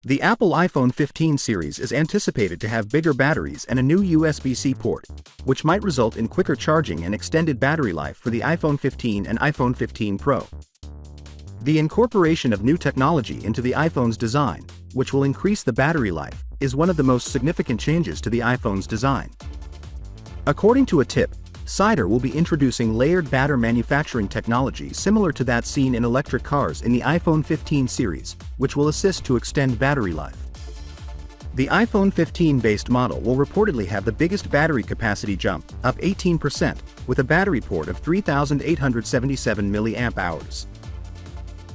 The Apple iPhone 15 series is anticipated to have bigger batteries and a new USB-C port, which might result in quicker charging and extended battery life for the iPhone 15 and iPhone 15 Pro. The incorporation of new technology into the iPhone's design, which will increase the battery life, is one of the most significant changes to the iPhone's design. According to a tip, Cider will be introducing layered batter manufacturing technology similar to that seen in electric cars in the iPhone 15 series, which will assist to extend battery life. The iPhone 15-based model will reportedly have the biggest battery capacity jump, up 18%, with a battery port of 3,877 mAh.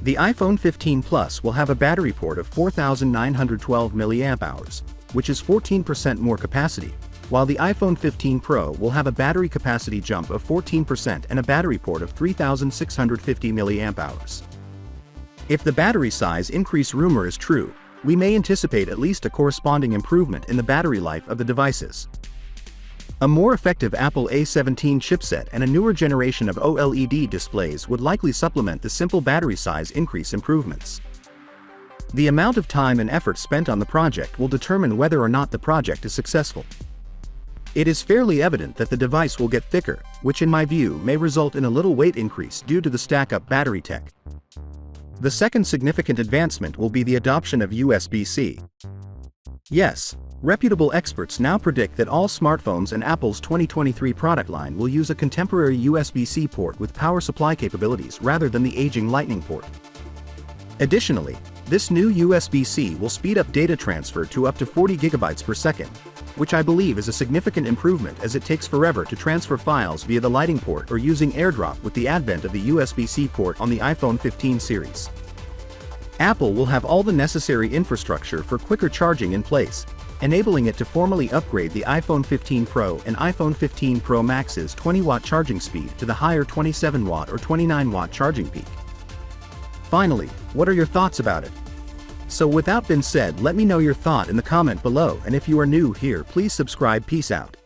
The iPhone 15 Plus will have a battery port of 4,912 mAh, which is 14% more capacity, while the iPhone 15 Pro will have a battery capacity jump of 14% and a battery port of 3,650 mAh. If the battery size increase rumor is true, we may anticipate at least a corresponding improvement in the battery life of the devices. A more effective Apple A17 chipset and a newer generation of OLED displays would likely supplement the simple battery size increase improvements. The amount of time and effort spent on the project will determine whether or not the project is successful. It is fairly evident that the device will get thicker, which in my view may result in a little weight increase due to the stack-up battery tech. The second significant advancement will be the adoption of USB-C. Yes, reputable experts now predict that all smartphones and Apple's 2023 product line will use a contemporary USB-C port with power supply capabilities rather than the aging Lightning port. Additionally, this new USB-C will speed up data transfer to up to 40 GB per second, which I believe is a significant improvement as it takes forever to transfer files via the Lightning port or using AirDrop with the advent of the USB-C port on the iPhone 15 series. Apple will have all the necessary infrastructure for quicker charging in place, enabling it to formally upgrade the iPhone 15 Pro and iPhone 15 Pro Max's 20-watt charging speed to the higher 27-watt or 29-watt charging peak. Finally, what are your thoughts about it? So with that being said, let me know your thought in the comment below, and if you are new here, please subscribe. Peace out.